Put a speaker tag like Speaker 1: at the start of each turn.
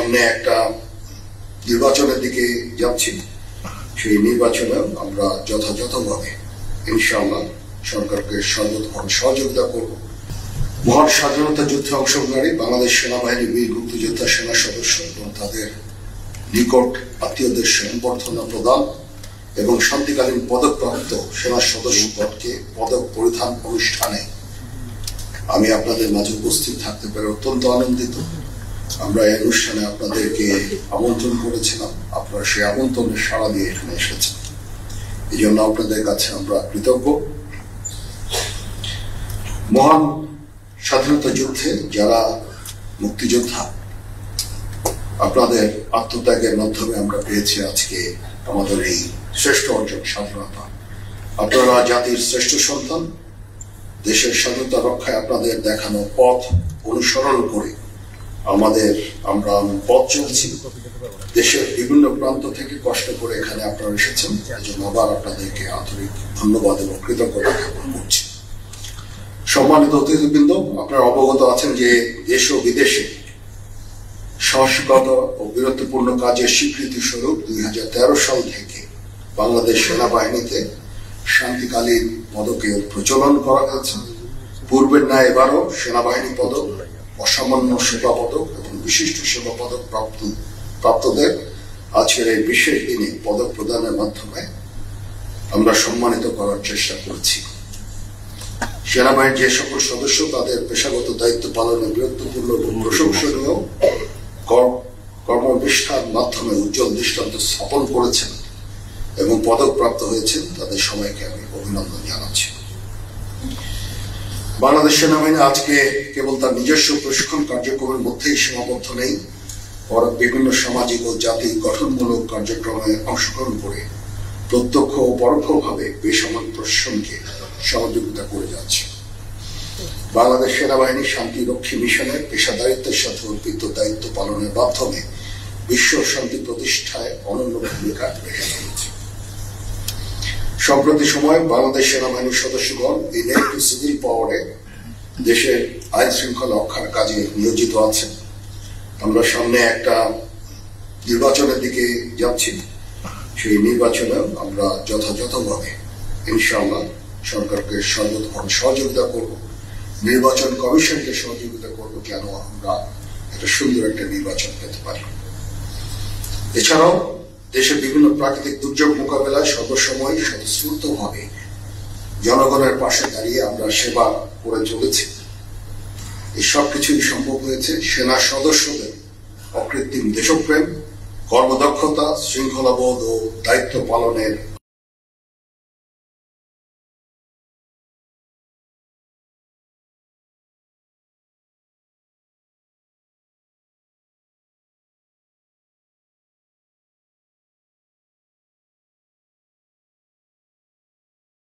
Speaker 1: সামনে একটা নির্বাচনের দিকে যাচ্ছি। সেই নির্বাচনে আমরা যথাযথভাবে ইনশাআল্লাহ সরকারকে সর্বতভাবে সহযোগিতা করব। মহান স্বাধীনতা যুদ্ধে অংশগ্রহণকারী বাংলাদেশ সেনাবাহিনীর বীর মুক্তিযোদ্ধা সেনা সদস্য এবং তাদের নিকট আত্মীয়দের সংবর্ধনা প্রদান এবং শান্তিকালীন পদকপ্রাপ্ত সেনা সদস্যগণকে পদক পরিধান অনুষ্ঠানে আমি আপনাদের মাঝে উপস্থিত থাকতে পেরে অত্যন্ত আনন্দিত। আমরা এই অনুষ্ঠানে আপনাদেরকে আমন্ত্রণ করেছিলাম, আপনারা সেই আমন্ত্রণে সাড়া দিয়ে এখানে এসেছেন, এই জন্য আপনাদের কাছে আমরা কৃতজ্ঞ। মহান স্বাধীনতা যুদ্ধে যারা মুক্তিযোদ্ধা, আপনাদের আত্মত্যাগের মাধ্যমে আমরা পেয়েছি আজকে আমাদের এই শ্রেষ্ঠ অর্জন স্বাধীনতা। আপনারা জাতির শ্রেষ্ঠ সন্তান, দেশের স্বাধীনতা রক্ষায় আপনাদের দেখানো পথ অনুসরণ করে আমরা পথ চলছি। দেশের বিভিন্ন প্রান্ত থেকে কষ্ট করে এখানে আপনারা এসেছেন, এজন্য আবার আপনাদেরকে আন্তরিক ধন্যবাদ এবং কৃতজ্ঞতা জ্ঞাপন করছি। সম্মানিত অতিথিবৃন্দ, আপনারা অবগত আছেন যে দেশ ও বিদেশে সাহসিকতা ও বীরত্বপূর্ণ কাজের স্বীকৃতি স্বরূপ 2013 সাল থেকে বাংলাদেশ সেনাবাহিনীতে শান্তিকালীন পদকের প্রচলন করা হয়েছে। পূর্বের ন্যায় এবারও সেনাবাহিনী পদক, অসামান্য সেবা পদক এবং বিশিষ্ট সেবা পদক প্রাপ্তদের আজকের এই বিশেষ দিনে পদক প্রদানের মাধ্যমে আমরা সম্মানিত করার চেষ্টা করছি। সেনাবাহিনীর যে সকল সদস্য তাদের পেশাগত দায়িত্ব পালনে বীরত্বপূর্ণ এবং প্রশংসনীয় কর্মনিষ্ঠার মাধ্যমে উজ্জ্বল দৃষ্টান্ত স্থাপন করেছেন এবং পদক প্রাপ্ত হয়েছেন, তাদের সবাইকে আমি অভিনন্দন জানাচ্ছি। বাংলাদেশ সেনাবাহিনী আজকে কেবল তার নিজস্ব প্রশিক্ষণ কার্যক্রমের মধ্যেই সীমাবদ্ধ নেই, বরং বিভিন্ন সামাজিক ও জাতি গঠনমূলক কার্যক্রমে অংশগ্রহণ করে প্রত্যক্ষ ও পরোক্ষভাবে বেসামরিক প্রশাসনকে সহযোগিতা করে যাচ্ছে। বাংলাদেশ সেনাবাহিনী শান্তিরক্ষী মিশনের পেশাদারিত্বের সাথে অর্পিত দায়িত্ব পালনের মাধ্যমে বিশ্ব শান্তি প্রতিষ্ঠায় অনন্য ভূমিকা রেখে চলেছে। সম্প্রতি সময়ে বাংলাদেশ সেনাবাহিনীর সদস্যগণ এই নেট সিভিল পাওয়ারে দেশের আইন শৃঙ্খলা রক্ষার কাজে নিয়োজিত আছেন। আমরা সামনে একটা নির্বাচনের দিকে যাচ্ছি। সেই নির্বাচনে আমরা যথাযথভাবে ইনশাআল্লাহ সরকারকে সর্বতভাবে সহযোগিতা করব, নির্বাচন কমিশনকে সহযোগিতা করব, যেন আমরা একটা সুন্দর একটা নির্বাচন পেতে পারি। এছাড়াও দেশের বিভিন্ন প্রাকৃতিক দুর্যোগ মোকাবেলায় সর্বসময় স্বতঃস্ফূর্তভাবে জনগণের পাশে দাঁড়িয়ে আমরা সেবা করে চলেছি। এই সবকিছুই সম্ভব হয়েছে সেনা সদস্যদের অকৃত্রিম দেশপ্রেম, কর্মদক্ষতা, শৃঙ্খলাবোধ ও দায়িত্ব পালনের